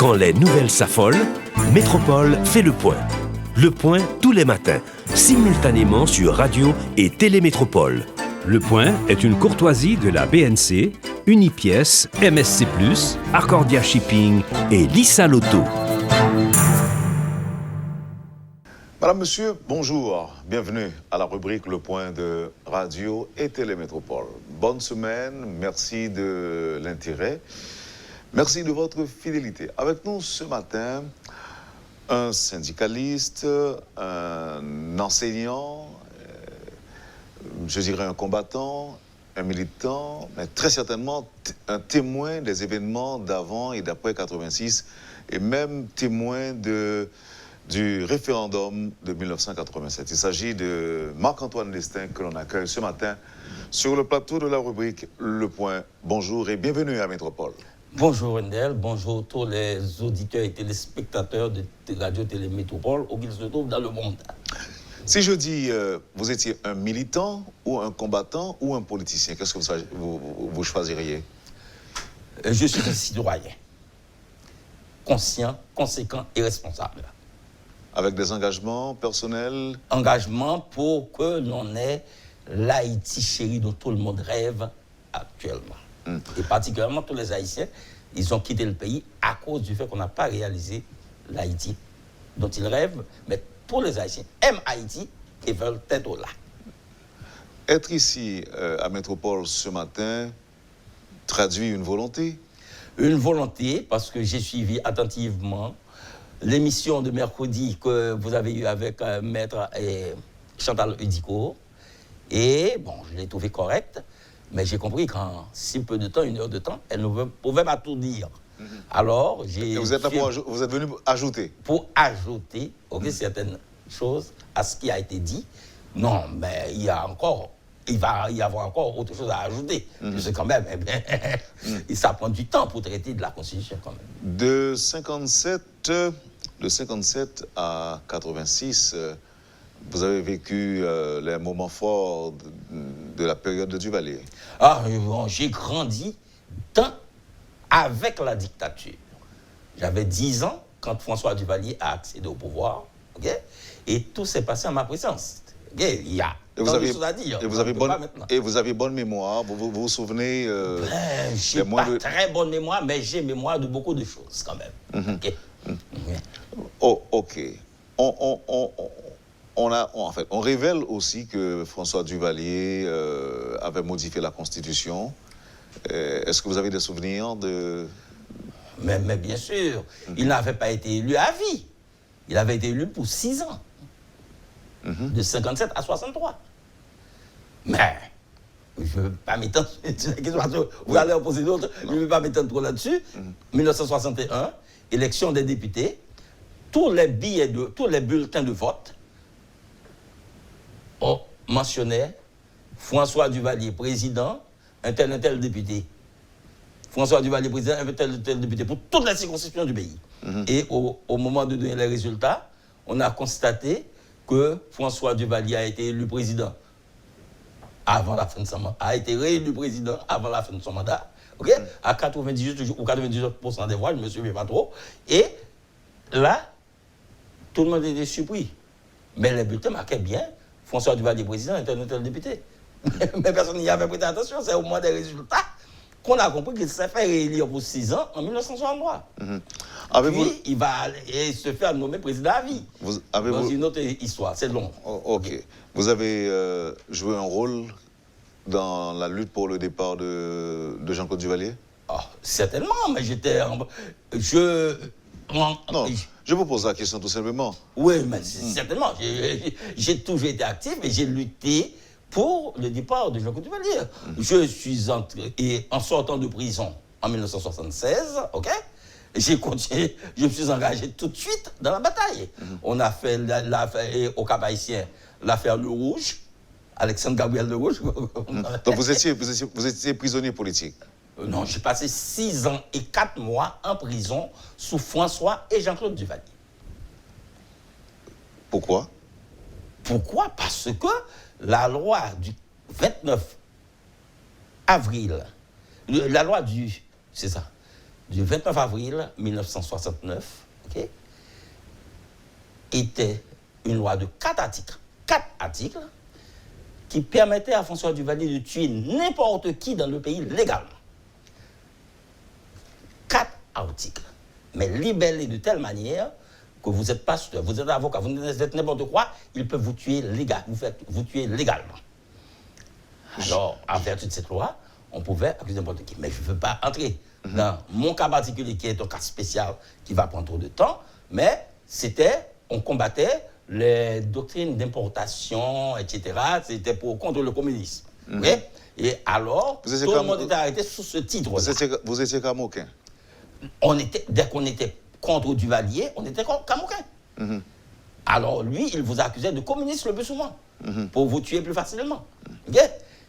Quand les nouvelles s'affolent, Métropole fait le point. Le point tous les matins, simultanément sur Radio et Télémétropole. Le point est une courtoisie de la BNC, Unipièce, MSC+, Arcordia Shipping et Lisa Lotto. Madame, Monsieur, bonjour. Bienvenue à la rubrique Le Point de Radio et Télémétropole. Bonne semaine, merci de l'intérêt, merci de votre fidélité. Avec nous ce matin, un syndicaliste, un enseignant, je dirais un combattant, un militant, mais très certainement un témoin des événements d'avant et d'après 86, et même témoin du référendum de 1987. Il s'agit de Marc-Antoine Lestin que l'on accueille ce matin sur le plateau de la rubrique Le Point. Bonjour et bienvenue à Métropole. Bonjour Wendel, bonjour tous les auditeurs et téléspectateurs de Radio Télémétropole où qu'ils se trouvent dans le monde. Si je dis vous étiez un militant ou un combattant ou un politicien, qu'est-ce que vous choisiriez? Je suis un citoyen, conscient, conséquent et responsable. Avec des engagements personnels? Engagement pour que l'on ait l'Haïti chérie dont tout le monde rêve actuellement. Et particulièrement tous les Haïtiens, ils ont quitté le pays à cause du fait qu'on n'a pas réalisé l'Haïti dont ils rêvent. Mais tous les Haïtiens aiment Haïti et veulent être là. Être ici à Métropole ce matin traduit une volonté? Une volonté parce que j'ai suivi attentivement l'émission de mercredi que vous avez eue avec Maître Chantal Udico. Et bon, je l'ai trouvé correcte, mais j'ai compris qu'en si peu de temps, 1 heure de temps, elle ne pouvait pas tout dire. Alors, j'ai... Vous êtes venu ajouter? Pour ajouter certaines choses à ce qui a été dit. Non, mais il va y avoir encore autre chose à ajouter. Parce que quand même, ça prend du temps pour traiter de la Constitution quand même. De 57 à 86, vous avez vécu les moments forts de la période de Duvalier. J'ai grandi avec la dictature. J'avais 10 ans quand François Duvalier a accédé au pouvoir. Et tout s'est passé en ma présence. Il y a tant de choses à dire. Et vous avez bonne mémoire, vous vous souvenez j'ai pas très bonne mémoire, mais j'ai mémoire de beaucoup de choses quand même. Ok. On révèle aussi que François Duvalier avait modifié la Constitution. Est-ce que vous avez des souvenirs de... Mais bien sûr, il n'avait pas été élu à vie. Il avait été élu pour 6 ans. De 57 à 63. Mais je ne veux pas m'étendre sur la question. Vous allez en poser d'autres. Je ne veux pas m'étendre trop là-dessus. 1961, élection des députés. Tous les bulletins de vote mentionnaient François Duvalier, président, un tel député. François Duvalier, président, un tel député, pour toutes les circonscriptions du pays. Et au moment de donner les résultats, on a constaté que François Duvalier a été élu président avant la fin de son mandat, a été réélu président avant la fin de son mandat, à 98 ou 98% des voix, je ne me souviens pas trop. Et là, tout le monde était surpris. Mais les bulletins marquaient bien François Duvalier, président, un tel député. Mais personne n'y avait prêté attention. C'est au moment des résultats qu'on a compris qu'il s'est fait réélire pour 6 ans en 1963. Puis, il va se faire nommer président à vie. Dans une autre histoire, c'est long. Ok. Vous avez joué un rôle dans la lutte pour le départ de Jean-Claude Duvalier? Certainement, mais j'étais... Non, je vous pose la question tout simplement. Oui, mais certainement. J'ai toujours été actif et j'ai lutté pour le départ de Jean-Claude Duvalier. Je suis entré, et en sortant de prison en 1976, j'ai continué, je me suis engagé tout de suite dans la bataille. On a fait au Cap-Haïtien l'affaire Le Rouge, Alexandre Gabriel Le Rouge. Donc vous étiez prisonnier politique? Non, j'ai passé 6 ans et 4 mois en prison sous François et Jean-Claude Duvalier. Pourquoi? Parce que la loi du 29 avril, la loi du... C'est ça. du 29 avril 1969, okay, était une loi de 4 articles, qui permettait à François Duvalier de tuer n'importe qui dans le pays légalement. 4 articles, mais libellés de telle manière que vous êtes pasteur, vous êtes avocat, vous êtes n'importe quoi, ils peuvent vous tuer légalement. Alors, en vertu de cette loi, on pouvait accuser n'importe qui. Mais je ne veux pas entrer dans mon cas particulier, qui est un cas spécial, qui va prendre trop de temps, mais on combattait les doctrines d'importation, etc. C'était contre le communisme. Okay? Et alors, tout le monde était arrêté sous ce titre-là. Vous étiez Camoquin? Dès qu'on était contre Duvalier, on était contre Camoquin. Alors lui, il vous accusait de communiste le plus souvent, pour vous tuer plus facilement. Okay?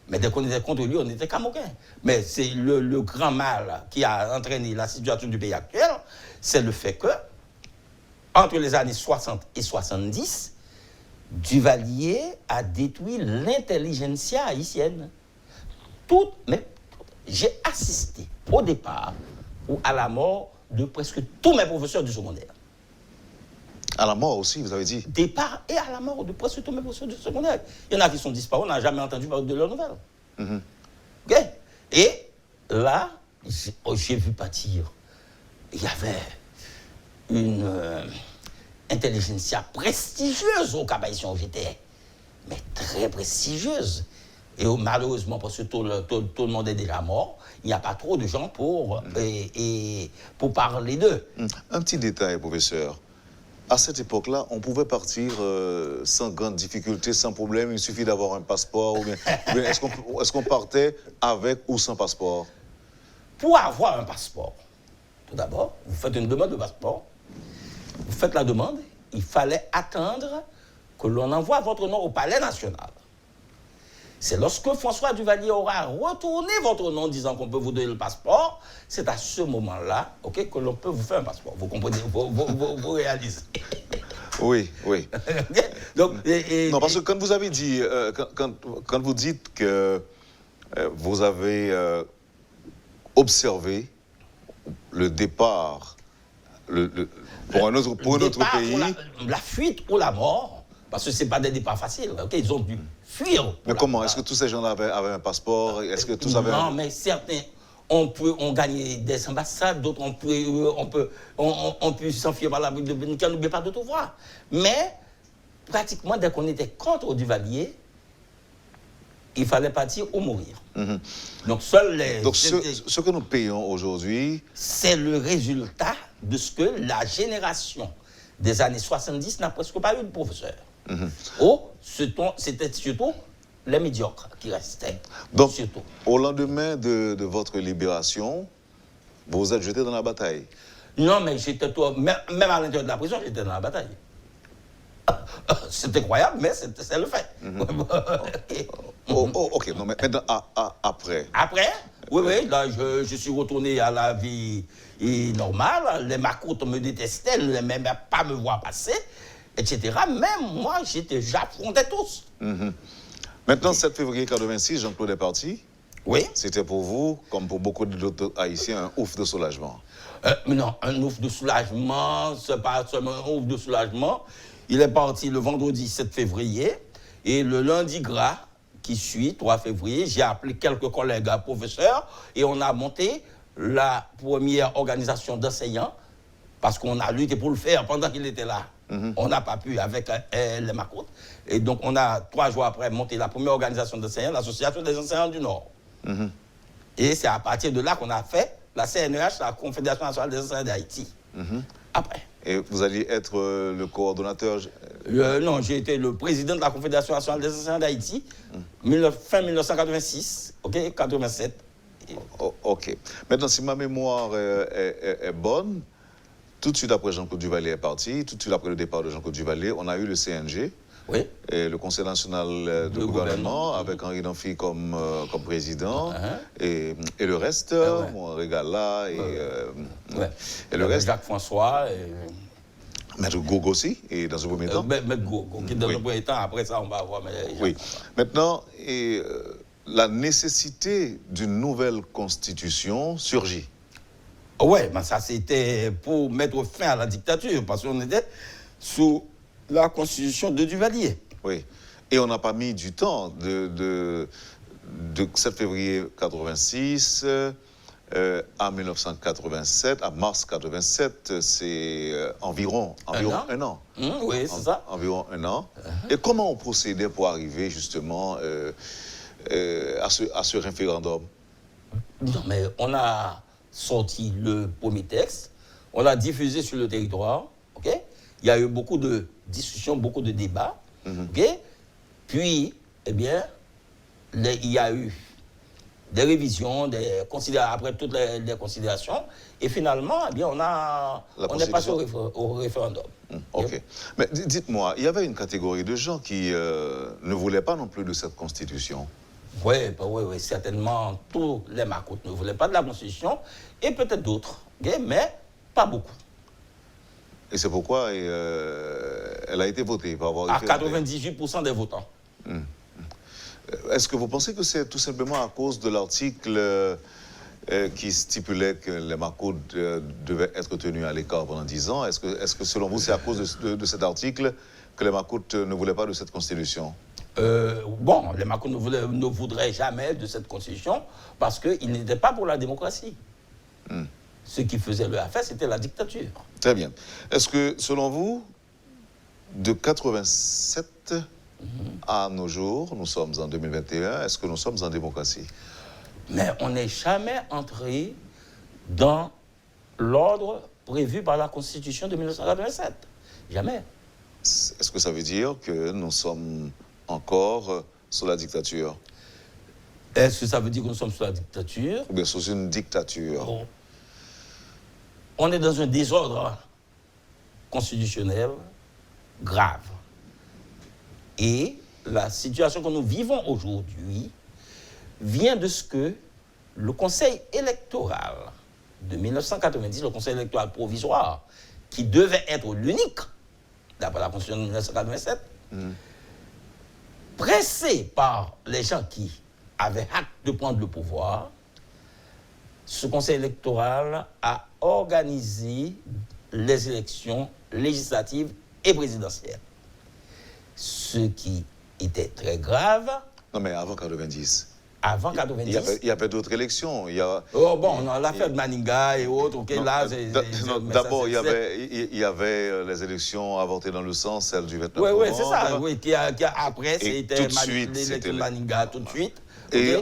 Mais dès qu'on était contre lui, on était Camoquin. Mais c'est le grand mal qui a entraîné la situation du pays actuel, c'est le fait que, entre les années 60 et 70, Duvalier a détruit l'intelligentsia haïtienne. Mais j'ai assisté au départ ou à la mort de presque tous mes professeurs du secondaire. À la mort aussi, vous avez dit? Départ et à la mort de presque tous mes professeurs du secondaire. Il y en a qui sont disparus, on n'a jamais entendu parler de leurs nouvelles. Okay? Et là, j'ai vu partir. Il y avait une intelligentsia prestigieuse au Cap-Haïtien où j'étais, mais très prestigieuse. Et malheureusement, parce que tout le monde est déjà mort, il n'y a pas trop de gens pour parler d'eux. Un petit détail, professeur. À cette époque-là, on pouvait partir sans grande difficulté, sans problème. Il suffit d'avoir un passeport. Ou bien est-ce qu'on partait avec ou sans passeport? Pour avoir un passeport, tout d'abord, vous faites une demande de passeport. Vous faites la demande. Il fallait attendre que l'on envoie votre nom au Palais national. C'est lorsque François Duvalier aura retourné votre nom disant qu'on peut vous donner le passeport, c'est à ce moment-là, okay, que l'on peut vous faire un passeport. Vous comprenez, vous réalisez. Oui, oui. Donc, non, parce que quand vous avez dit, quand vous dites que vous avez observé le départ pour un autre pays... La fuite ou la mort, parce que ce n'est pas des départs faciles, okay, ils ont dû fuir. Mais comment? Est-ce que tous ces gens-là avaient un passeport? Est-ce que tous avaient... Non, mais certains ont gagné des ambassades, d'autres on peut s'enfuir par la ville de Bénica, n'oubliez pas d'autres voies. Mais, pratiquement, dès qu'on était contre Duvalier, il fallait partir ou mourir. Donc, ce que nous payons aujourd'hui... C'est le résultat de ce que la génération des années 70 n'a presque pas eu de professeur. C'était surtout les médiocres qui restaient. Donc, surtout. Au lendemain de votre libération, vous vous êtes jeté dans la bataille? Non, mais même à l'intérieur de la prison, j'étais dans la bataille. C'est incroyable, mais c'est le fait. Ok, non, mais maintenant, après? Après, oui, là, je suis retourné à la vie normale. Les macoutes me détestaient, ne m'aimaient pas me voir passer, etc. Même moi, j'affrontais tous. Maintenant, 7 février 1986, Jean-Claude est parti. Oui. C'était pour vous, comme pour beaucoup d'autres Haïtiens, un ouf de soulagement. Non, un ouf de soulagement, c'est pas seulement un ouf de soulagement. Il est parti le vendredi 7 février et le lundi gras qui suit, 3 février, j'ai appelé quelques collègues professeurs et on a monté la première organisation d'enseignants parce qu'on a lutté pour le faire pendant qu'il était là. On n'a pas pu avec les Macoutes. Et donc, on a 3 jours après monté la première organisation d'enseignants, l'Association des enseignants du Nord. Et c'est à partir de là qu'on a fait la CNEH, la Confédération nationale des enseignants d'Haïti. Après. Et vous alliez être le coordonnateur? Non, j'ai été le président de la Confédération nationale des enseignants d'Haïti, fin 1986, ok, 87. Ok. Maintenant, si ma mémoire est bonne, tout de suite après Jean-Claude Duvalier est parti, tout de suite après le départ de Jean-Claude Duvalier, on a eu le CNG, et le Conseil national de gouvernement, avec Henri Danfi comme président, et le reste, Régala, et le reste. Jacques François. Maître Gogo aussi, et dans ce premier temps. Maître Gogo, qui dans le premier temps, après ça, on va voir. Oui. Maintenant, la nécessité d'une nouvelle constitution surgit. Ouais, mais ça c'était pour mettre fin à la dictature, parce qu'on était sous la constitution de Duvalier. Oui. Et on n'a pas mis du temps de 7 février 86 à 1987, à mars 87, c'est environ un an. Oui, c'est ça. Environ un an. Et comment on procédait pour arriver justement à ce référendum? Non, mais on a sorti le premier texte, on l'a diffusé sur le territoire, ok? Il y a eu beaucoup de discussions, beaucoup de débats, ok? Puis, eh bien, il y a eu des révisions, après toutes les considérations, et finalement, eh bien, on est passé au référendum. Ok. Mais dites-moi, il y avait une catégorie de gens qui ne voulaient pas non plus de cette constitution. Oui, certainement, tous les Makoutes ne voulaient pas de la constitution, et peut-être d'autres, okay? Mais pas beaucoup. Et c'est pourquoi elle a été votée par avoir... À 98% des votants. Est-ce que vous pensez que c'est tout simplement à cause de l'article qui stipulait que les Makoutes devaient être tenus à l'écart pendant 10 ans? Est-ce que selon vous, c'est à cause de cet article que les Makoutes ne voulaient pas de cette constitution? Bon, les Makoutes ne voudraient jamais de cette constitution parce qu'ils n'étaient pas pour la démocratie. Ce qui faisait leur affaire, c'était la dictature. Très bien. Est-ce que, selon vous, de 87 à nos jours, nous sommes en 2021, est-ce que nous sommes en démocratie? Mais on n'est jamais entré dans l'ordre prévu par la Constitution de 1987. Jamais. Est-ce que ça veut dire que nous sommes encore sous la dictature? Est-ce que ça veut dire que nous sommes sous la dictature? Ou bien sous une dictature? Oh. On est dans un désordre constitutionnel grave. Et la situation que nous vivons aujourd'hui vient de ce que le Conseil électoral de 1990, le Conseil électoral provisoire, qui devait être l'unique, d'après la Constitution de 1987, pressé par les gens qui avaient hâte de prendre le pouvoir, ce Conseil électoral a organisé les élections législatives et présidentielles. Ce qui était très grave. Non, mais avant 90. Avant 90. Il y avait d'autres élections. On a l'affaire de Maninga et autres. Okay, d'abord, il y avait les élections avortées dans le sang, celle du 29 novembre. Oui, c'est ça. Oui, après, c'était l'élection de Maninga tout de suite. Et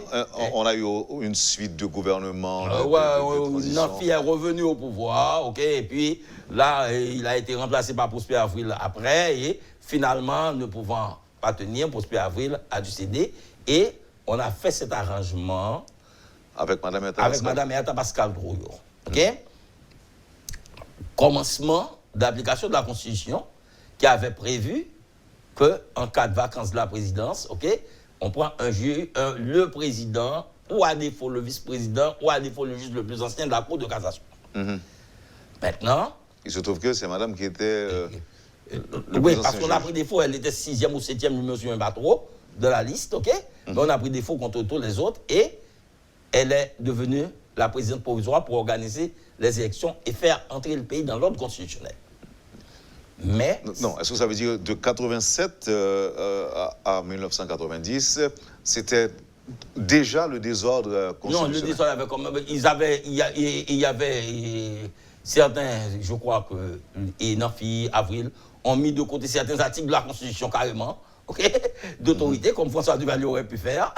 on a eu une suite de gouvernements. Nanfi est revenu au pouvoir, et puis là, il a été remplacé par Prosper Avril après, et finalement, ne pouvant pas tenir, Prosper Avril a dû céder, et on a fait cet arrangement avec Mme Erta Pascal Drouillot. Commencement d'application de la Constitution qui avait prévu qu'en cas de vacances de la présidence, on prend le président, ou à défaut le vice-président, ou à défaut le juge le plus ancien de la Cour de cassation. Maintenant... Il se trouve que c'est madame qui était... oui, parce qu'on a pris défaut, elle était 6e ou 7e numéro sur un bateau de la liste, mais on a pris défaut contre tous les autres, et elle est devenue la présidente provisoire pour organiser les élections et faire entrer le pays dans l'ordre constitutionnel. Mais... Non, est-ce que ça veut dire de 87 à 1990, c'était déjà le désordre constitutionnel? Non, le désordre avait comme... Il y avait certains, je crois que, et Nanfi, Avril, ont mis de côté certains articles de la Constitution carrément, d'autorité, comme François Duvalier aurait pu faire,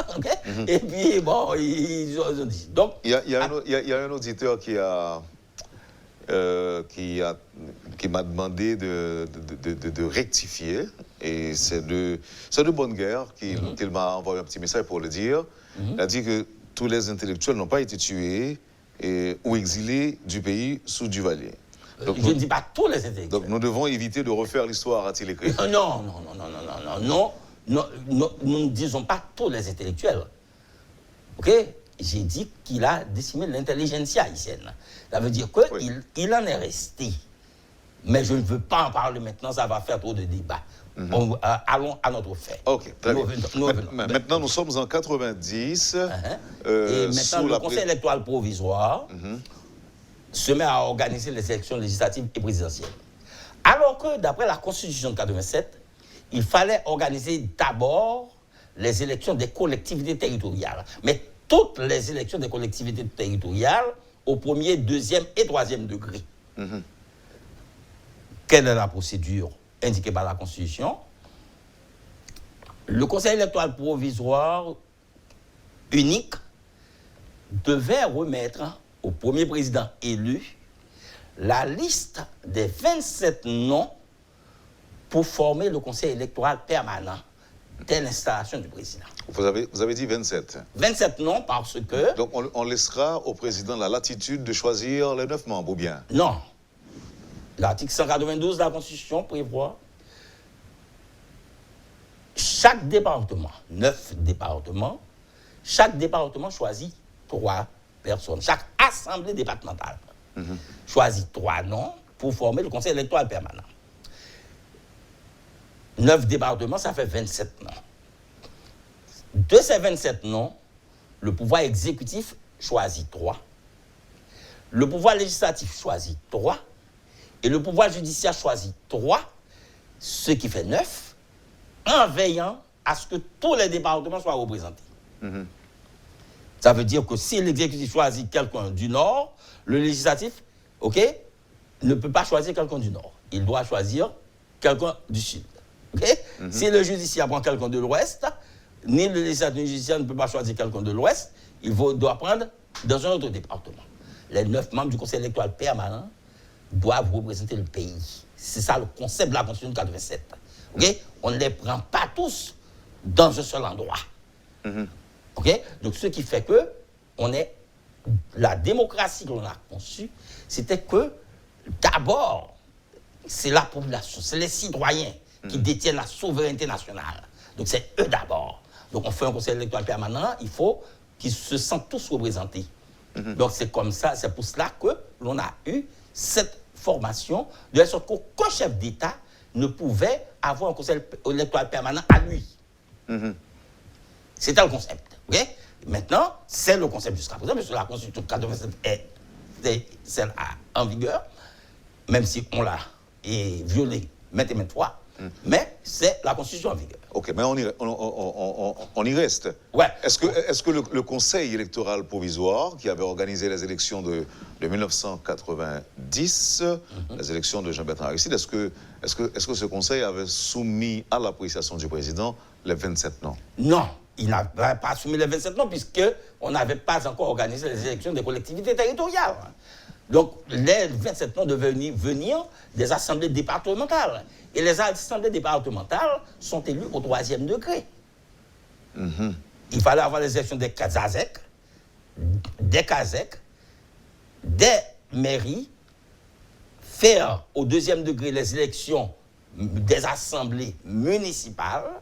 et puis, bon, ils ont dit. Donc... Il y a un auditeur qui m'a demandé de rectifier, et c'est de bonne guerre qu'il m'a envoyé un petit message pour le dire. Il a dit que tous les intellectuels n'ont pas été tués ou exilés du pays sous Duvalier. Donc, je ne dis pas tous les intellectuels. Donc nous devons éviter de refaire l'histoire, a-t-il écrit. Non, nous ne disons pas tous les intellectuels. J'ai dit qu'il a décimé l'intelligentsia haïtienne. Ça veut dire qu'il en est resté. Mais je ne veux pas en parler maintenant, ça va faire trop de débats. Allons à notre fait. Ok, très bien. Maintenant, nous sommes en 90. Et maintenant, le Conseil électoral provisoire se met à organiser les élections législatives et présidentielles. Alors que, d'après la Constitution de 87, il fallait organiser d'abord les élections des collectivités territoriales. Mais toutes les élections des collectivités territoriales au premier, deuxième et troisième degré. Quelle est la procédure indiquée par la Constitution? Le Conseil électoral provisoire unique devait remettre au premier président élu la liste des 27 noms pour former le Conseil électoral permanent dès l'installation du président. Vous avez dit 27. 27 noms parce que... Donc on laissera au président la latitude de choisir les 9 membres, ou bien? Non. L'article 192 de la Constitution prévoit chaque département, 9 départements, chaque département choisit 3 personnes. Chaque assemblée départementale choisit 3 noms pour former le Conseil électoral permanent. 9 départements, ça fait 27 noms. De ces 27 noms, le pouvoir exécutif choisit 3. Le pouvoir législatif choisit 3. Et le pouvoir judiciaire choisit 3, ce qui fait 9, en veillant à ce que tous les départements soient représentés. Ça veut dire que si l'exécutif choisit quelqu'un du Nord, le législatif, ne peut pas choisir quelqu'un du Nord. Il doit choisir quelqu'un du Sud. Si le judiciaire prend quelqu'un de l'Ouest, ni le législatif ni le judiciaire ne peut pas choisir quelqu'un de l'Ouest, il doit prendre dans un autre département. Les 9 membres du Conseil électoral permanent doivent représenter le pays. C'est ça le concept de la Constitution de 87. On ne les prend pas tous dans un seul endroit. Donc ce qui fait que la démocratie que l'on a conçue, c'était que d'abord, c'est la population, c'est les citoyens qui détiennent la souveraineté nationale. Donc c'est eux d'abord. Donc on fait un conseil électoral permanent, il faut qu'ils se sentent tous représentés. Donc c'est comme ça, c'est pour cela que l'on a eu cette formation, de sorte qu'aucun chef d'État ne pouvait avoir un conseil électoral permanent à lui. C'était le concept. Maintenant, c'est le concept jusqu'à présent, parce que la Constitution de 87 est celle en vigueur, même si on l'a violée maintes et maintes fois, mais c'est la Constitution en vigueur. Ok, mais on y reste. Ouais. Est-ce que le Conseil électoral provisoire, qui avait organisé les élections de 1990, les élections de Jean-Bertrand Aristide, est-ce que ce Conseil avait soumis à l'appréciation du président les 27 noms? Non. Il n'avait pas soumis les 27 noms, puisqu'on n'avait pas encore organisé les élections des collectivités territoriales. Donc, les 27 noms devaient venir des assemblées départementales. Et les assemblées départementales sont élues au 3e degré. Il fallait avoir les élections des CASEC, des mairies, faire au 2e degré les élections des assemblées municipales,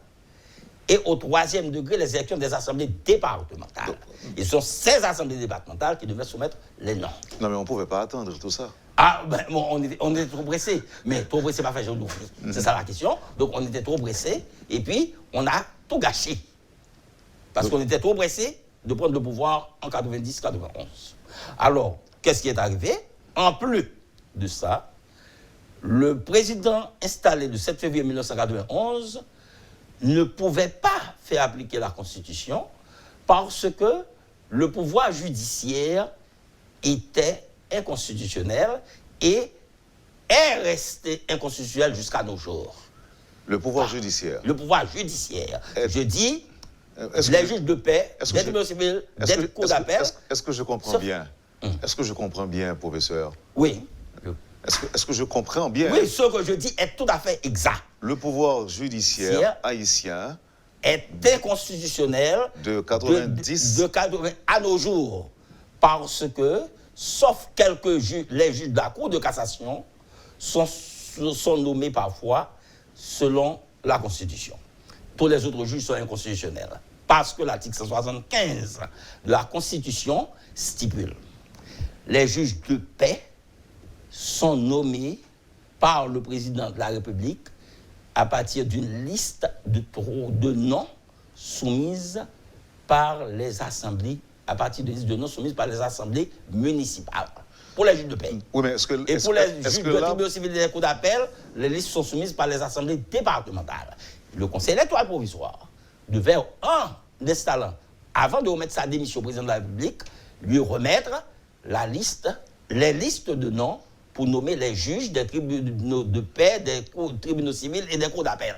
et au 3e degré, les élections des assemblées départementales. Et ce sont ces assemblées départementales qui devaient soumettre les noms. Non, mais on ne pouvait pas attendre tout ça. Ah, ben, bon, on était trop pressés. Mais trop pressés, pas fait jour d'ouvrir. C'est ça la question. Donc, on était trop pressés. Et puis, on a tout gâché. Parce qu'on était trop pressés de prendre le pouvoir en 90-91. Alors, qu'est-ce qui est arrivé? En plus de ça, le président installé le 7 février 1991 ne pouvait pas faire appliquer la Constitution parce que le pouvoir judiciaire était inconstitutionnel et est resté inconstitutionnel jusqu'à nos jours. Le pouvoir judiciaire? Le pouvoir judiciaire. Je dis, les juges de paix, des tribunaux civils, des cours d'appel... Est-ce que je comprends bien? Est-ce que je comprends bien, professeur? Oui. Est-ce que je comprends bien? Oui, ce que je dis est tout à fait exact. Le pouvoir judiciaire haïtien est inconstitutionnel de 90 à nos jours. Parce que, sauf quelques juges, les juges de la Cour de cassation sont nommés parfois selon la Constitution. Tous les autres juges sont inconstitutionnels. Parce que l'article 175 de la Constitution stipule les juges de paix sont nommés par le président de la République à partir d'une liste de noms soumises par les assemblées, à partir de listes de noms soumises par les assemblées municipales. pour les juges de paix. Oui, mais est-ce que... Et pour les juges de tribunaux civils et des cours d'appel, les listes sont soumises par les assemblées départementales. Le conseil électoral provisoire devait, en installant, avant de remettre sa démission au président de la République, lui remettre les listes de noms pour nommer les juges des tribunaux de paix, des tribunaux civils et des cours d'appel.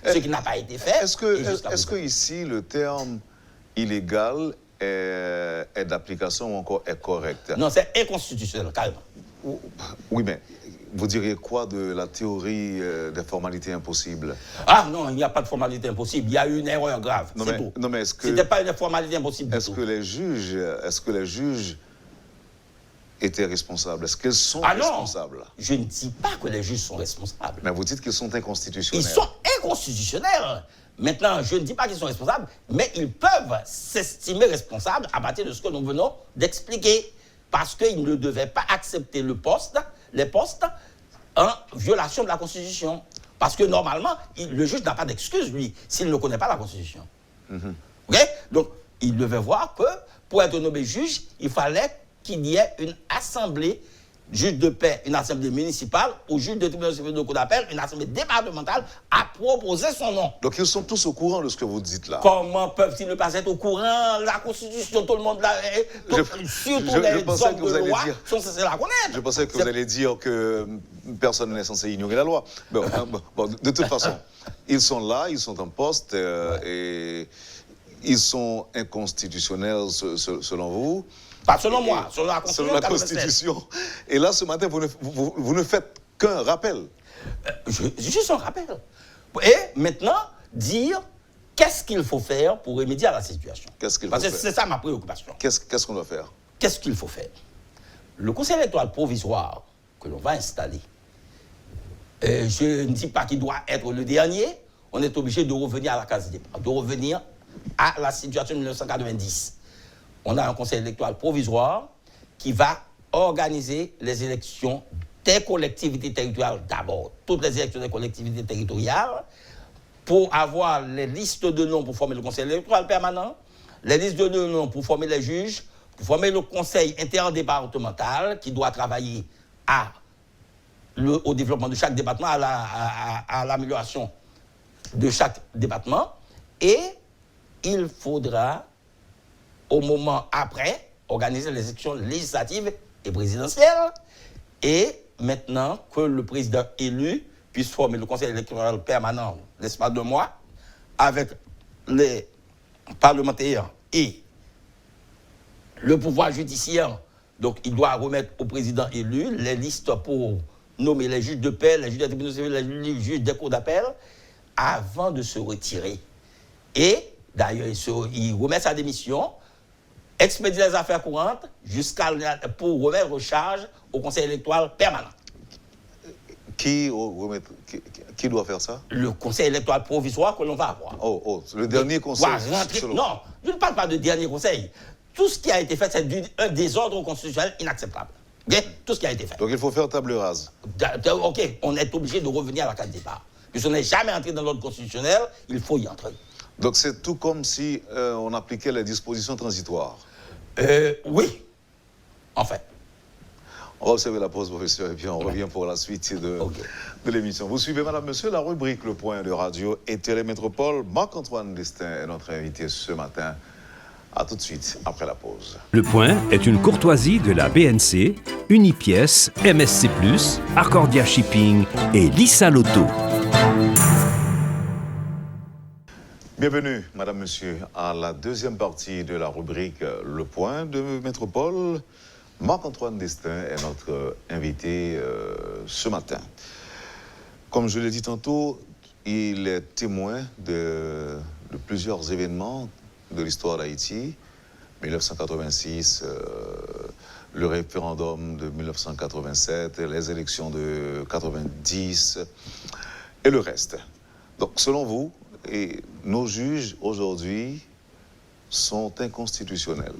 Ce qui n'a pas été fait. Est-ce que ici, le terme illégal est d'application ou encore est correct? Non, c'est inconstitutionnel, carrément. Oui, mais vous diriez quoi de la théorie des formalités impossibles? Ah non, il n'y a pas de formalité impossible. Il y a eu une erreur grave. C'est tout. Non, mais est-ce que... C'était pas une formalité impossible. Est-ce que les juges étaient responsables? Est-ce qu'ils sont responsables? Non, je ne dis pas que les juges sont responsables. Mais vous dites qu'ils sont inconstitutionnels. Ils sont inconstitutionnels. Maintenant, je ne dis pas qu'ils sont responsables, mais ils peuvent s'estimer responsables à partir de ce que nous venons d'expliquer. Parce qu'ils ne devaient pas accepter les postes en violation de la Constitution. Parce que normalement, le juge n'a pas d'excuse, lui, s'il ne connaît pas la Constitution. Okay? Donc, il devait voir que pour être nommé juge, il fallait qu'il y ait une assemblée, juge de paix, une assemblée municipale, ou juge de tribunal civil de cour d'appel, une assemblée départementale, à proposer son nom. Donc ils sont tous au courant de ce que vous dites là. Comment peuvent-ils ne pas être au courant? La Constitution, tout le monde l'a... Surtout les hommes de loi sont censés la connaître. Je pensais que vous allez dire que personne n'est censé ignorer la loi. Bon, de toute façon, ils sont là, ils sont en poste, et ils sont inconstitutionnels selon vous. Pas selon moi, selon la Constitution. Selon la Constitution. Et là, ce matin, vous ne faites qu'un rappel. Juste un rappel. Et maintenant, dire qu'est-ce qu'il faut faire pour remédier à la situation. Qu'est-ce qu'il faut faire? Parce que c'est ça ma préoccupation. Qu'est-ce qu'on doit faire? Qu'est-ce qu'il faut faire? Le conseil électoral provisoire que l'on va installer, je ne dis pas qu'il doit être le dernier, on est obligé de revenir à la case départ, de revenir à la situation de 1990. On a un conseil électoral provisoire qui va organiser les élections des collectivités territoriales d'abord, toutes les élections des collectivités territoriales, pour avoir les listes de noms pour former le conseil électoral permanent, les listes de noms pour former les juges, pour former le conseil interdépartemental qui doit travailler au développement de chaque département, à l'amélioration de chaque département. Et il faudra, au moment après, organiser les élections législatives et présidentielles. Et maintenant que le président élu puisse former le conseil électoral permanent l'espace de mois, avec les parlementaires et le pouvoir judiciaire. Donc, il doit remettre au président élu les listes pour nommer les juges de paix, les juges des tribunaux civils, les juges des cours d'appel, avant de se retirer. Et, d'ailleurs, il remet sa démission, expédie les affaires courantes pour remettre charge au conseil électoral permanent. Qui doit faire ça? Le conseil électoral provisoire que l'on va avoir. Le dernier conseil. Non, je ne parle pas de dernier conseil. Tout ce qui a été fait, c'est un désordre constitutionnel inacceptable. Okay? Tout ce qui a été fait. Donc il faut faire table rase. OK, on est obligé de revenir à la case départ. Puisqu'on n'est jamais entré dans l'ordre constitutionnel, il faut y entrer. Donc c'est tout comme si on appliquait les dispositions transitoires. Oui, en fait. On va observer la pause, professeur, et puis on revient pour la suite de l'émission. Vous suivez, madame, monsieur, la rubrique Le Point de Radio et Télémétropole. Marc-Antoine Destin est notre invité ce matin. A tout de suite, après la pause. Le Point est une courtoisie de la BNC, Unipièce, MSC+, Accordia Shipping et Lisa Lotto. Bienvenue, madame, monsieur, à la deuxième partie de la rubrique Le Point de Métropole. Marc-Antoine Destin est notre invité ce matin. Comme je l'ai dit tantôt, il est témoin de plusieurs événements de l'histoire d'Haïti. 1986, le référendum de 1987, les élections de 90 et le reste. Donc, selon vous, nos juges aujourd'hui sont inconstitutionnels.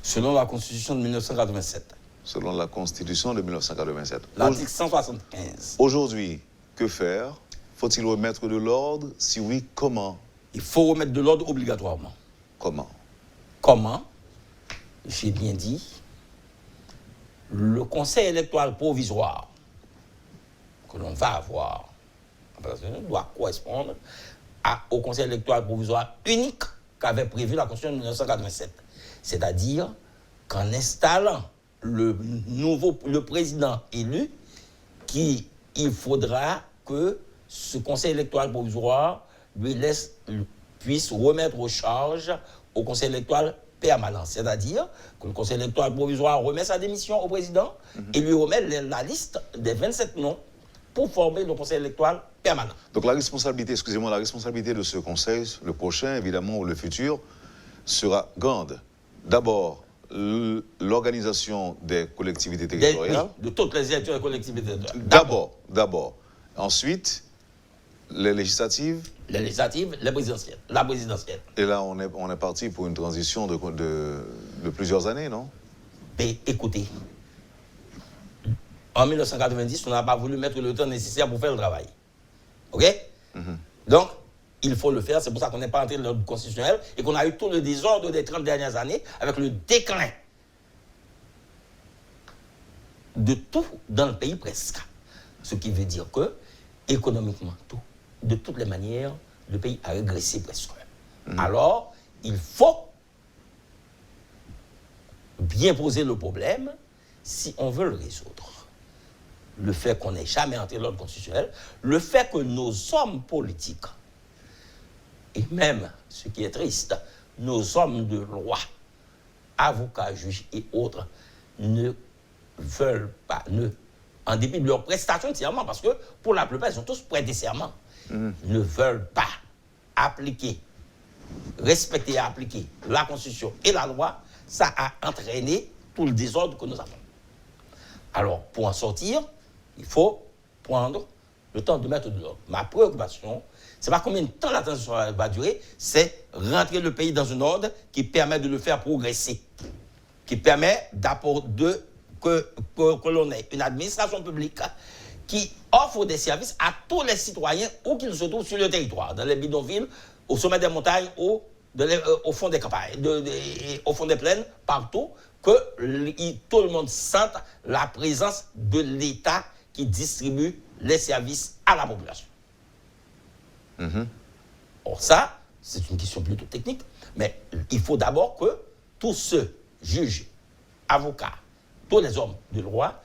Selon la Constitution de 1987. Selon la Constitution de 1987. L'article 175. Aujourd'hui, que faire? Faut-il remettre de l'ordre? Si oui, comment? Il faut remettre de l'ordre obligatoirement. Comment? Comment? J'ai bien dit. le conseil électoral provisoire que l'on va avoir doit correspondre au conseil électoral provisoire unique qu'avait prévu la Constitution de 1987. C'est-à-dire qu'en installant le président élu, il faudra que ce conseil électoral provisoire puisse remettre aux charges au conseil électoral permanent. C'est-à-dire que le conseil électoral provisoire remet sa démission au président et lui remet la liste des 27 noms pour former le conseil électoral permanent. Donc la responsabilité de ce conseil, le prochain évidemment ou le futur, sera grande. D'abord, l'organisation des collectivités territoriales. De toutes les élections des collectivités territoriales. D'abord. Ensuite, les législatives. Les législatives, la présidentielle. Et là, on est parti pour une transition de plusieurs années, non? Mais écoutez, en 1990, on n'a pas voulu mettre le temps nécessaire pour faire le travail. OK? Donc, il faut le faire. C'est pour ça qu'on n'est pas entré dans l'ordre constitutionnel et qu'on a eu tout le désordre des 30 dernières années avec le déclin de tout dans le pays presque. Ce qui veut dire que, économiquement, de toutes les manières, le pays a régressé presque. Alors, il faut bien poser le problème si on veut le résoudre. Le fait qu'on n'ait jamais entré dans l'ordre constitutionnel, le fait que nos hommes politiques, et même, ce qui est triste, nos hommes de loi, avocats, juges et autres, ne veulent pas, en dépit de leur prestation de serment, parce que pour la plupart, ils sont tous prêtés serment, ne veulent pas respecter et appliquer la Constitution et la loi, ça a entraîné tout le désordre que nous avons. Alors, pour en sortir, il faut prendre le temps de mettre de l'ordre. Ma préoccupation, c'est pas combien de temps la transition va durer, c'est rentrer le pays dans un ordre qui permet de le faire progresser, qui permet que l'on ait une administration publique qui offre des services à tous les citoyens où qu'ils se trouvent sur le territoire, dans les bidonvilles, au sommet des montagnes, au fond des campagnes, au fond des plaines, partout, que tout le monde sente la présence de l'État qui distribue les services à la population. Or ça, c'est une question plutôt technique, mais il faut d'abord que tous ceux, juges, avocats, tous les hommes de loi,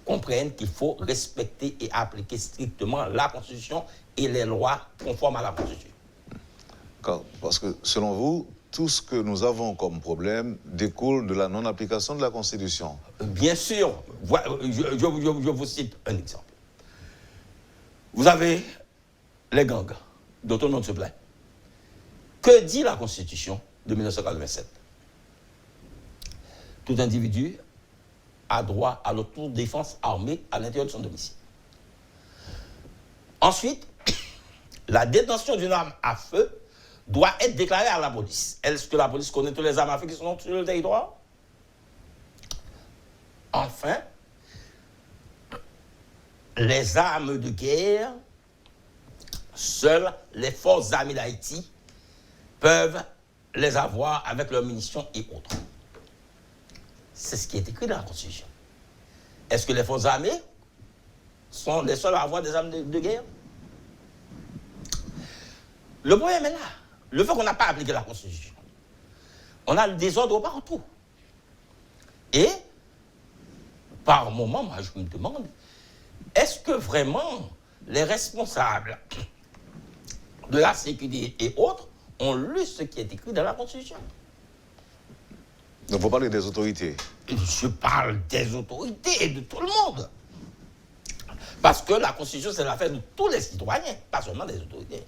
comprennent qu'il faut respecter et appliquer strictement la Constitution et les lois conformes à la Constitution. Parce que, selon vous, tout ce que nous avons comme problème découle de la non-application de la Constitution. Bien sûr. Je vous cite un exemple. Vous avez les gangs, dont tout le monde se plaint. Que dit la Constitution de 1987 ? Tout individu a droit à l'autodéfense armée à l'intérieur de son domicile. Ensuite, la détention d'une arme à feu doit être déclarée à la police. Est-ce que la police connaît tous les armes à feu qui sont sur le territoire? Enfin, les armes de guerre, seules les forces armées d'Haïti peuvent les avoir avec leurs munitions et autres. C'est ce qui est écrit dans la Constitution. Est-ce que les forces armées sont les seules à avoir des armes de guerre? Le problème est là. Le fait qu'on n'a pas appliqué la Constitution. On a le désordre partout. Et, par moment, moi je me demande, est-ce que vraiment les responsables de la sécurité et autres ont lu ce qui est écrit dans la Constitution? Donc vous parlez des autorités. Je parle des autorités et de tout le monde. Parce que la Constitution, c'est l'affaire de tous les citoyens, pas seulement des autorités.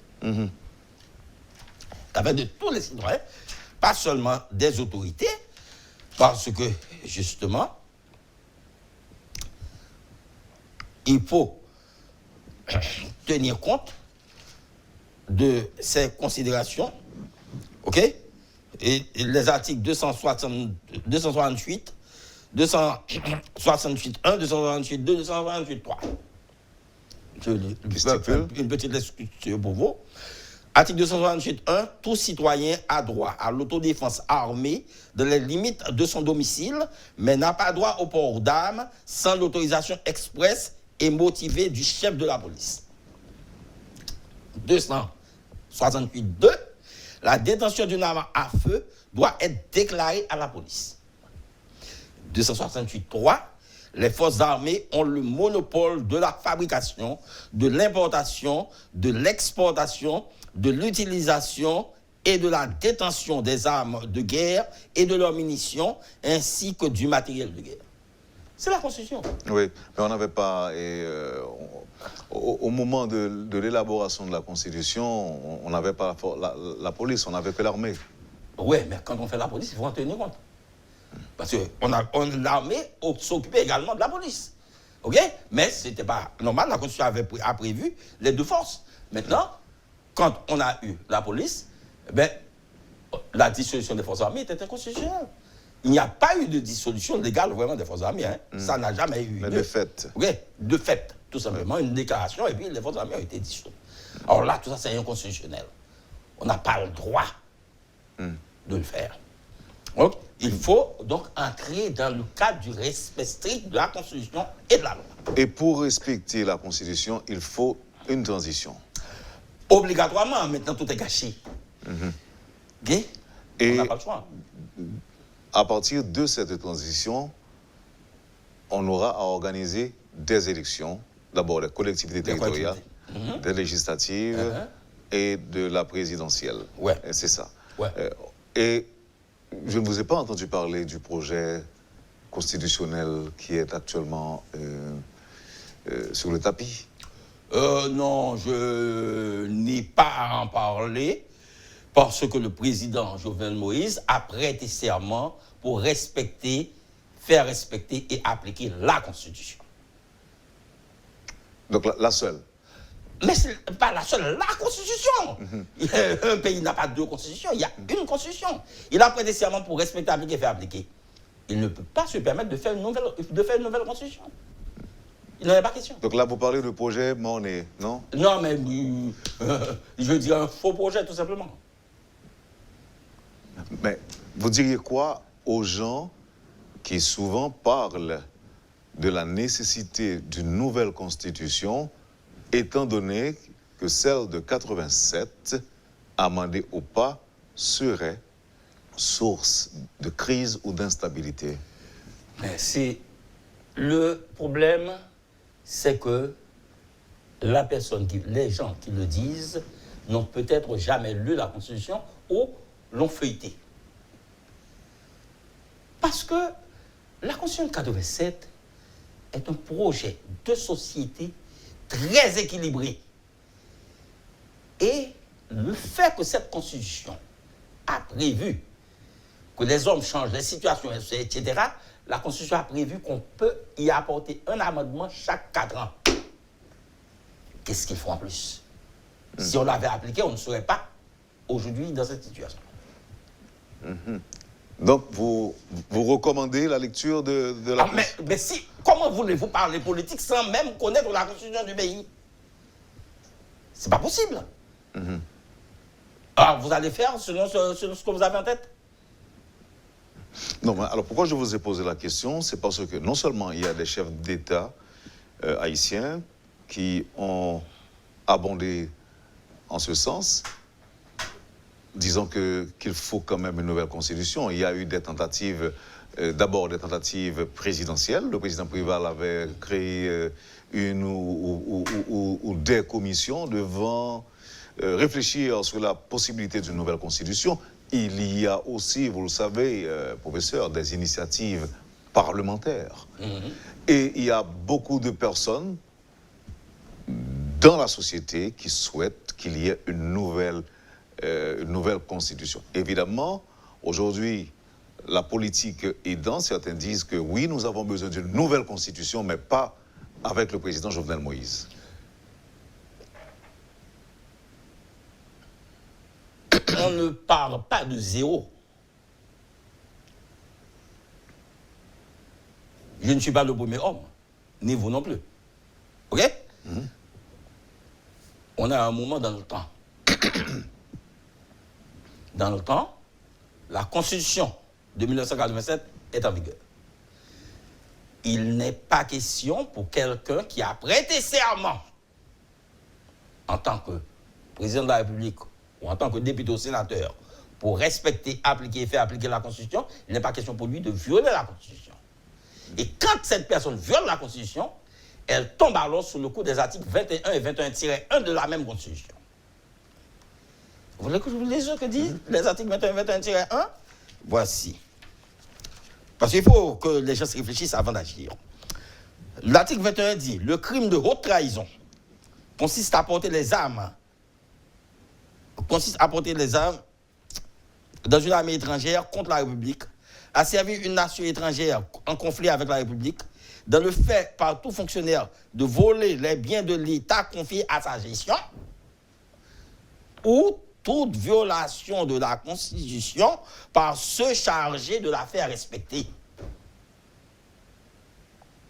L'affaire de tous les citoyens, pas seulement des autorités, parce que, justement, il faut tenir compte de ces considérations, ok? Et les articles 268, 268 1, 268 2, 268 3. Une petite lecture pour vous. Article 268.1, tout citoyen a droit à l'autodéfense armée dans les limites de son domicile, mais n'a pas droit au port d'armes sans l'autorisation expresse et motivée du chef de la police. 268.2, la détention d'une arme à feu doit être déclarée à la police. 268.3, les forces armées ont le monopole de la fabrication, de l'importation, de l'exportation, de l'utilisation et de la détention des armes de guerre et de leurs munitions, ainsi que du matériel de guerre. C'est la Constitution. Oui, mais on n'avait pas... au moment de l'élaboration de la Constitution, on n'avait pas la police, on n'avait que l'armée. Oui, mais quand on fait la police, il faut en tenir compte. Parce que l'armée s'occupait également de la police. OK? Mais ce n'était pas normal, la Constitution a prévu les deux forces. Maintenant, quand on a eu la police, la dissolution des forces armées était inconstitutionnelle. Il n'y a pas eu de dissolution légale vraiment des forces armées. Hein. Ça n'a jamais eu. Mais de fait. OK? De fait, tout simplement, une déclaration, et puis les forces armées ont été dissolues. Alors là, tout ça, c'est inconstitutionnel. On n'a pas le droit de le faire. Donc, il faut donc entrer dans le cadre du respect strict de la Constitution et de la loi. Et pour respecter la Constitution, il faut une transition. Obligatoirement, maintenant tout est gâché. OK? Et on n'a pas le choix. À partir de cette transition, on aura à organiser des élections. D'abord, les collectivités territoriales, des législatives et de la présidentielle. Ouais. C'est ça. Ouais. Et je ne vous ai pas entendu parler du projet constitutionnel qui est actuellement sur le tapis. Non, je n'ai pas à en parler parce que le président Jovenel Moïse a prêté serment pour respecter, faire respecter et appliquer la Constitution. Donc la seule. Mais ce n'est pas la seule, la Constitution. Un pays n'a pas deux constitutions, il y a une Constitution. Il a prêté serment pour respecter, appliquer et faire appliquer. Il ne peut pas se permettre de faire une nouvelle Constitution. Il n'en est pas question. Donc là, vous parlez de projet Mornay, non? Non, mais je veux dire un faux projet, tout simplement. Mais vous diriez quoi aux gens qui souvent parlent de la nécessité d'une nouvelle constitution, étant donné que celle de 87, amendée ou pas, serait source de crise ou d'instabilité? Mais c'est le problème, c'est que les gens qui le disent n'ont peut-être jamais lu la Constitution ou l'ont feuilleté. Parce que la Constitution de 87 est un projet de société très équilibré. Et le fait que cette Constitution a prévu que les hommes changent les situations, etc., la Constitution a prévu qu'on peut y apporter un amendement chaque 4 ans. Qu'est-ce qu'il faut en plus? Si on l'avait appliqué, on ne serait pas aujourd'hui dans cette situation. Donc, vous recommandez la lecture de la... Mais si, comment voulez-vous parler politique sans même connaître la Constitution du pays? C'est pas possible. Alors, vous allez faire selon ce que vous avez en tête? Non, mais alors pourquoi je vous ai posé la question? C'est parce que non seulement il y a des chefs d'État haïtiens qui ont abondé en ce sens, disons qu'il faut quand même une nouvelle constitution. Il y a eu des tentatives, d'abord des tentatives présidentielles. Le président Préval avait créé une ou des commissions devant réfléchir sur la possibilité d'une nouvelle constitution. Il y a aussi, vous le savez, professeur, des initiatives parlementaires. Et il y a beaucoup de personnes dans la société qui souhaitent qu'il y ait une nouvelle constitution. Évidemment, aujourd'hui, la politique aidant, certains disent que oui, nous avons besoin d'une nouvelle constitution, mais pas avec le président Jovenel Moïse. On ne parle pas de zéro. Je ne suis pas le premier homme, ni vous non plus. OK? On a un moment dans le temps Dans le temps, la Constitution de 1987 est en vigueur. Il n'est pas question pour quelqu'un qui a prêté serment en tant que président de la République ou en tant que député ou sénateur pour respecter, appliquer et faire appliquer la Constitution, il n'est pas question pour lui de violer la Constitution. Et quand cette personne viole la Constitution, elle tombe alors sous le coup des articles 21 et 21-1 de la même Constitution. Vous voulez que je vous lise ce que disent les articles 21 et 21-1 ? Voici. Parce qu'il faut que les gens se réfléchissent avant d'agir. L'article 21 dit « Le crime de haute trahison consiste à porter les armes dans une armée étrangère contre la République, à servir une nation étrangère en conflit avec la République, dans le fait par tout fonctionnaire de voler les biens de l'État confiés à sa gestion, ou toute violation de la Constitution par ceux chargés de la faire respecter. »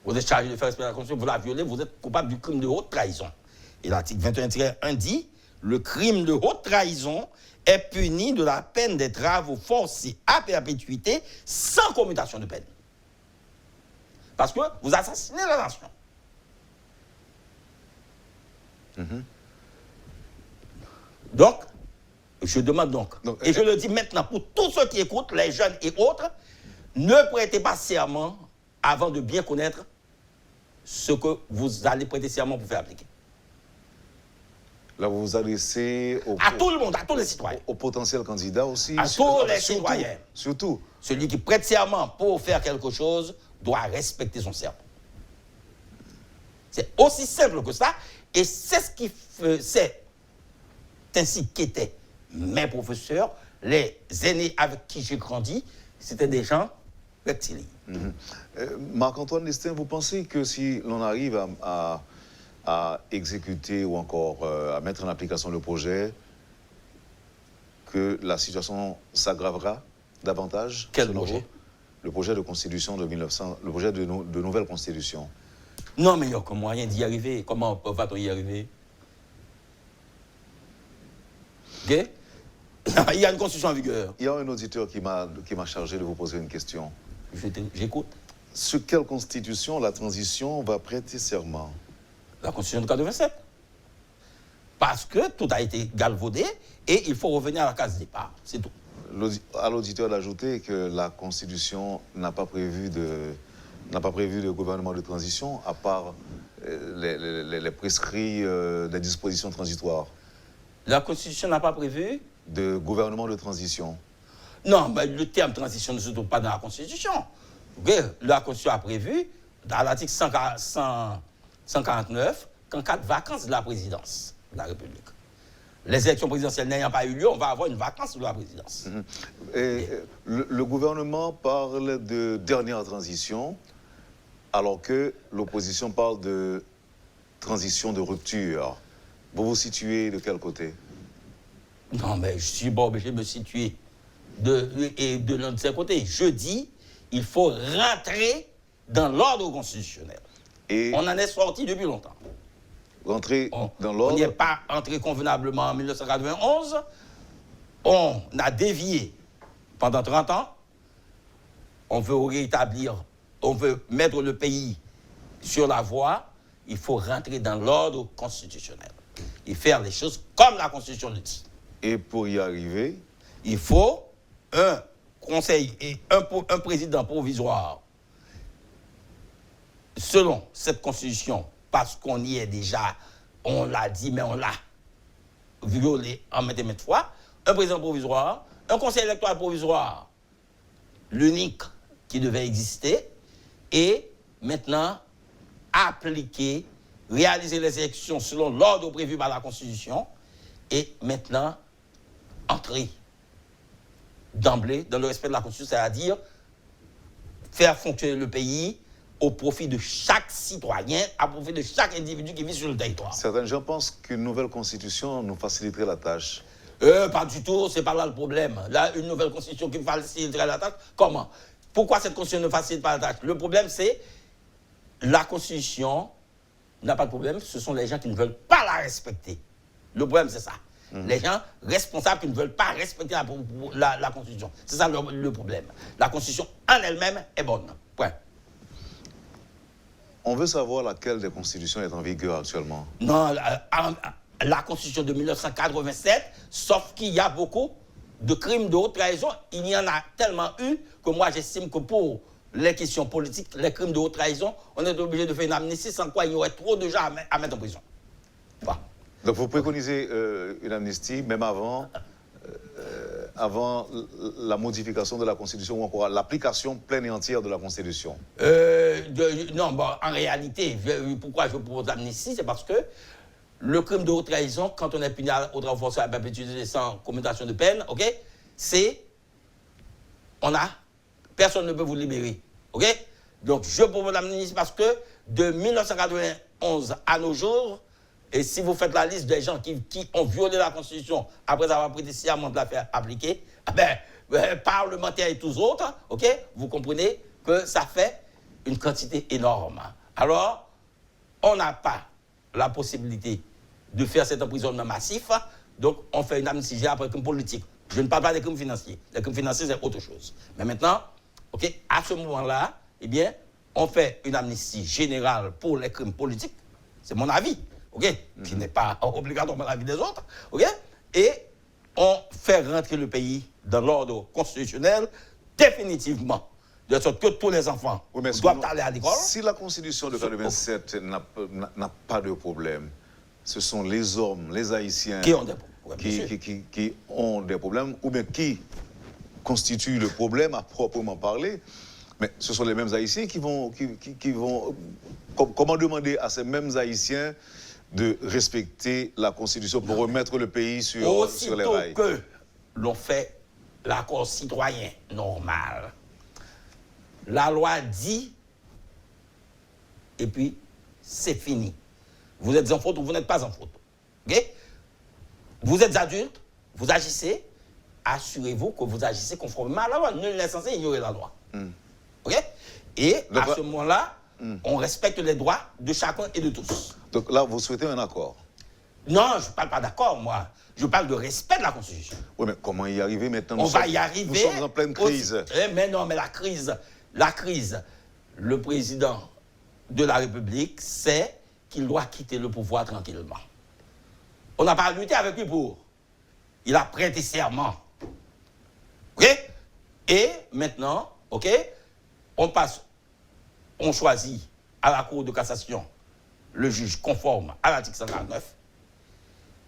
Vous êtes chargé de faire respecter la Constitution, vous la violez, vous êtes coupable du crime de haute trahison. Et l'article 21-1 dit « Le crime de haute trahison est puni de la peine des travaux forcés à perpétuité sans commutation de peine. » Parce que vous assassinez la nation. Donc, je demande donc, et je le dis maintenant pour tous ceux qui écoutent, les jeunes et autres, ne prêtez pas serment avant de bien connaître ce que vous allez prêter serment pour faire appliquer. Là, vous vous adressez à tout le monde, à tous les citoyens. Aux potentiels candidats aussi. À tous les citoyens. Surtout. Celui qui prête serment pour faire quelque chose doit respecter son serment. C'est aussi simple que ça. Et c'est ce qui c'est ainsi qu'étaient mes professeurs, les aînés avec qui j'ai grandi, c'était des gens rectilignes. Marc-Antoine Destin, vous pensez que si l'on arrive à exécuter ou encore à mettre en application le projet, que la situation s'aggravera davantage? Quel projet? Le projet de constitution de 1900, le projet de nouvelle constitution. Non, mais il n'y a aucun moyen d'y arriver. Comment va-t-on y arriver? Okay? Il y a une constitution en vigueur. Il y a un auditeur qui m'a chargé de vous poser une question. J'écoute. Sur quelle constitution la transition va prêter serment? La constitution de 87. Parce que tout a été galvaudé et il faut revenir à la case départ. C'est tout. À l'auditeur d'ajouter que la constitution n'a pas prévu de gouvernement de transition à part les prescrits des dispositions transitoires. La Constitution n'a pas prévu de gouvernement de transition. Non, mais le terme transition ne se trouve pas dans la Constitution. La Constitution a prévu, dans l'article 149, qu'en cas de vacances de la présidence de la République. Les élections présidentielles n'ayant pas eu lieu, on va avoir une vacance de la présidence. Le gouvernement parle de dernière transition, alors que l'opposition parle de transition de rupture. Vous vous situez de quel côté? Non, mais je suis pas obligé de me situer de l'un de ces côtés. Je dis, il faut rentrer dans l'ordre constitutionnel. Et on en est sorti depuis longtemps. Rentrer dans l'ordre? On n'y est pas entré convenablement en 1991. On a dévié pendant 30 ans. On veut rétablir, on veut mettre le pays sur la voie. Il faut rentrer dans l'ordre constitutionnel et faire les choses comme la Constitution le dit. Et pour y arriver, il faut un conseil et un président provisoire selon cette Constitution, parce qu'on y est déjà, on l'a dit, mais on l'a violé en maintes et maintes fois, un président provisoire, un conseil électoral provisoire, l'unique qui devait exister, et maintenant appliquer, réaliser les élections selon l'ordre prévu par la Constitution, et maintenant entrer d'emblée dans le respect de la Constitution, c'est-à-dire faire fonctionner le pays au profit de chaque citoyen, au profit de chaque individu qui vit sur le territoire. Certains gens pensent qu'une nouvelle constitution nous faciliterait la tâche. Pas du tout, c'est pas là le problème. Là, une nouvelle constitution qui faciliterait la tâche, comment? Pourquoi cette constitution ne facilite pas la tâche? Le problème, c'est la constitution n'a pas de problème, ce sont les gens qui ne veulent pas la respecter. Le problème, c'est ça. Les gens responsables qui ne veulent pas respecter la Constitution. C'est ça le problème. La Constitution en elle-même est bonne. Point. On veut savoir laquelle des constitutions est en vigueur actuellement. Non, la Constitution de 1987, sauf qu'il y a beaucoup de crimes de haute trahison. Il y en a tellement eu que moi j'estime que pour les questions politiques, les crimes de haute trahison, on est obligé de faire une amnistie sans quoi il y aurait trop de gens à mettre en prison. Voilà. Donc vous préconisez une amnistie même avant la modification de la Constitution ou encore l'application pleine et entière de la Constitution? Non, bon, en réalité, pourquoi je propose l'amnistie, c'est parce que le crime de haute trahison, quand on est puni au travail forcé à perpétuité sans commutation de peine, ok, c'est, personne ne peut vous libérer, ok. Donc je propose l'amnistie parce que de 1991 à nos jours, et si vous faites la liste des gens qui ont violé la Constitution après avoir prêté serment de la faire appliquer, parlementaires et tous autres, ok, vous comprenez que ça fait une quantité énorme. Alors, on n'a pas la possibilité de faire cet emprisonnement massif, donc on fait une amnistie après les crimes politiques. Je ne parle pas des crimes financiers. Les crimes financiers, c'est autre chose. Mais maintenant, ok, à ce moment-là, eh bien, on fait une amnistie générale pour les crimes politiques. C'est mon avis. Okay? Qui n'est pas obligatoirement l'avis des autres, okay? Et on fait rentrer le pays dans l'ordre constitutionnel définitivement, de sorte que tous les enfants doivent aller à l'école. Si la Constitution de 1987 n'a pas de problème, ce sont les hommes, les Haïtiens qui ont des problèmes, qui ont des problèmes, ou bien qui constituent le problème à proprement parler. Mais ce sont les mêmes Haïtiens qui vont comment demander à ces mêmes Haïtiens de respecter la Constitution pour remettre le pays sur les rails? Aussitôt que l'on fait l'accord citoyen normal, la loi dit, et puis c'est fini. Vous êtes en faute ou vous n'êtes pas en faute. Okay? Vous êtes adulte, vous agissez, assurez-vous que vous agissez conformément à la loi. Nul n'est censé ignorer la loi. Okay? Et donc, à ce moment-là, on respecte les droits de chacun et de tous. Donc là, vous souhaitez un accord? Non, je ne parle pas d'accord, moi. Je parle de respect de la Constitution. Oui, mais comment y arriver maintenant? On va y arriver. Nous sommes en pleine crise. Mais non, mais la crise, le président de la République sait qu'il doit quitter le pouvoir tranquillement. On n'a pas lutté avec lui pour. Il a prêté serment. OK? Et maintenant, OK, on choisit à la Cour de cassation le juge conforme à l'article 149.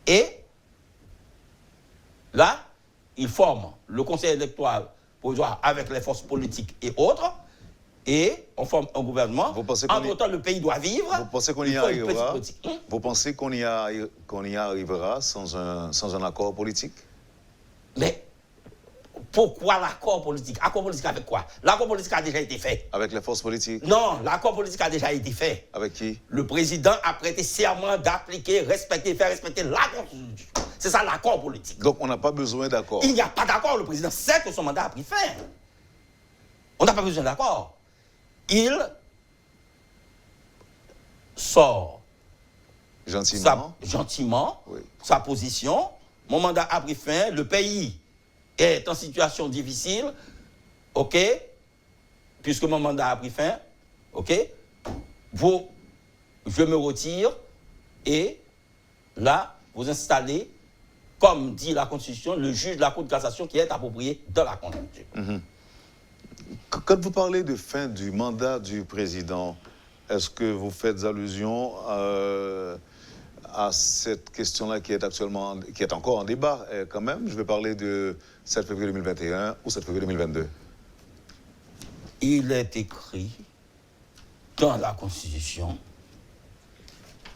Et là, il forme le conseil électoral provisoire avec les forces politiques et autres. Et on forme un gouvernement. Entre-temps, le pays doit vivre. Vous pensez qu'on y arrivera? Vous pensez qu'on y arrivera sans un accord politique? Mais pourquoi l'accord politique? Accord politique avec quoi? L'accord politique a déjà été fait. Avec les forces politiques? Non, l'accord politique a déjà été fait. Avec qui? Le président a prêté serment d'appliquer, respecter, faire respecter la Constitution. C'est ça l'accord politique. Donc on n'a pas besoin d'accord? Il n'y a pas d'accord. Le président sait que son mandat a pris fin. On n'a pas besoin d'accord. Il sort gentiment oui. Sa position. Mon mandat a pris fin. Le pays est en situation difficile. OK? Puisque mon mandat a pris fin. OK? Je me retire. Et là, vous installez, comme dit la Constitution, le juge de la Cour de cassation qui est approprié dans la Constitution. Quand vous parlez de fin du mandat du président, est-ce que vous faites allusion à cette question-là qui est encore en débat quand même? Je vais parler de 7 février 2021 ou 7 février 2022. Il est écrit dans la Constitution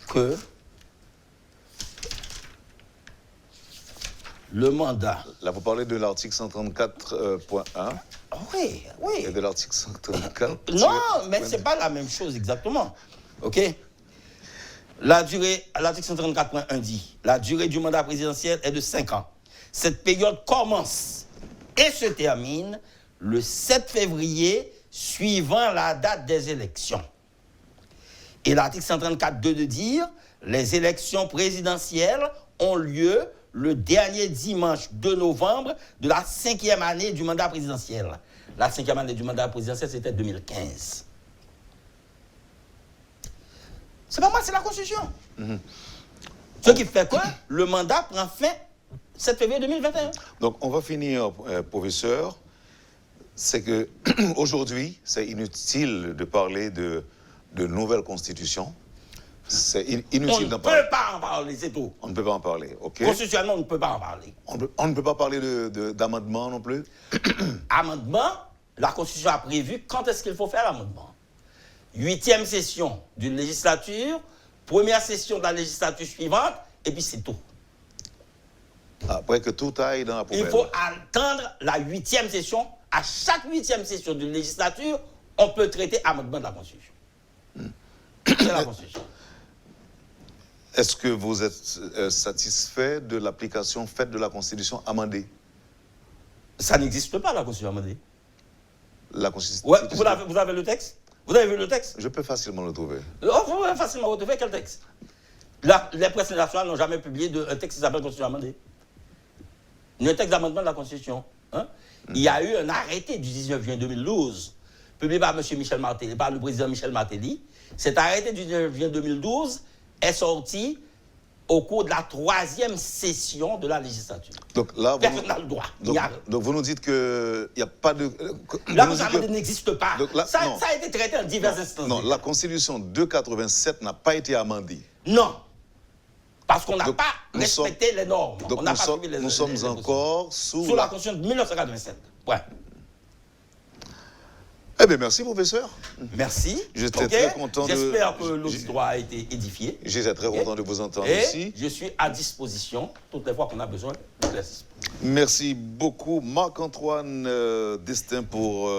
que le mandat... Là, vous parlez de l'article 134.1. Oui. Et de l'article 134. Non, mais ce n'est pas la même chose exactement. OK? La durée, l'article 134.1 dit, la durée du mandat présidentiel est de 5 ans. Cette période commence et se termine le 7 février suivant la date des élections. Et l'article 134.2 de dire, les élections présidentielles ont lieu le dernier dimanche de novembre de la 5e année du mandat présidentiel. La 5e année du mandat présidentiel, c'était 2015. C'est pas moi, c'est la Constitution. Ce qui fait que le mandat prend fin 7 février 2021. Donc, on va finir, professeur. C'est que aujourd'hui, c'est inutile de parler de nouvelle constitution. C'est inutile d'en parler. On ne peut pas en parler, c'est tout. On ne peut pas en parler, ok? Constitutionnellement, on ne peut pas en parler. On ne peut pas parler d'amendement non plus? Amendement, la Constitution a prévu quand est-ce qu'il faut faire l'amendement. 8e session d'une législature, première session de la législature suivante, et puis c'est tout. Après que tout aille dans la poubelle. Il faut attendre la 8e session. À chaque 8e session d'une législature, on peut traiter amendement de la Constitution. C'est la Constitution. Est-ce que vous êtes satisfait de l'application faite de la Constitution amendée? Ça n'existe pas, la Constitution amendée. La Constitution. Ouais, vous avez le texte? Vous avez vu le texte? Je peux facilement le trouver. Oh, vous pouvez facilement retrouver quel texte? Les presses nationales n'ont jamais publié un texte qui s'appelle Constitution amendée. Un texte d'amendement de la Constitution. Hein? Il y a eu un arrêté du 19 juin 2012, publié par Michel Martelly, par le président Michel Martelly. Cet arrêté du 19 juin 2012 est sorti au cours de la 3e session de la législature. Donc là, personne n'a le droit. Donc vous nous dites qu'il n'y a pas de... La Constitution n'existe pas. Là, ça a été traité en diverses instances. Non, la Constitution de 87 n'a pas été amendée. Non. Parce qu'on n'a pas respecté les normes. Donc on n'a pas suivi les nous sommes encore sous la Constitution de 1987. Ouais. Eh bien, merci, professeur. Merci. J'étais très content J'espère que l'auditoire a été édifié. J'étais très content de vous entendre aussi. Je suis à disposition toutes les fois qu'on a besoin d'éclaircissement. Merci beaucoup, Marc-Antoine Destin, pour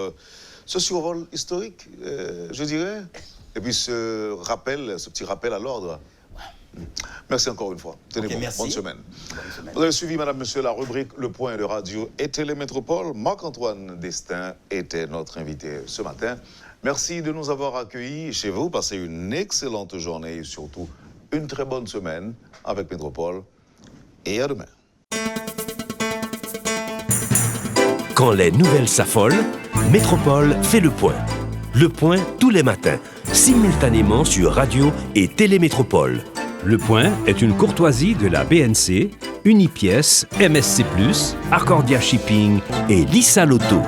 ce survol historique, je dirais. Et puis ce petit rappel à l'ordre. Merci encore une fois. Tenez bon. Bonne semaine. Vous avez suivi, madame, monsieur, la rubrique Le Point de Radio et Télémétropole. Marc-Antoine Destin était notre invité ce matin. Merci de nous avoir accueillis chez vous. Passez une excellente journée et surtout une très bonne semaine avec Métropole. Et à demain. Quand les nouvelles s'affolent, Métropole fait le point. Le point tous les matins, simultanément sur Radio et Télémétropole. Le Point est une courtoisie de la BNC, Unipièce, MSC+, Accordia Shipping et Lisa Lotto.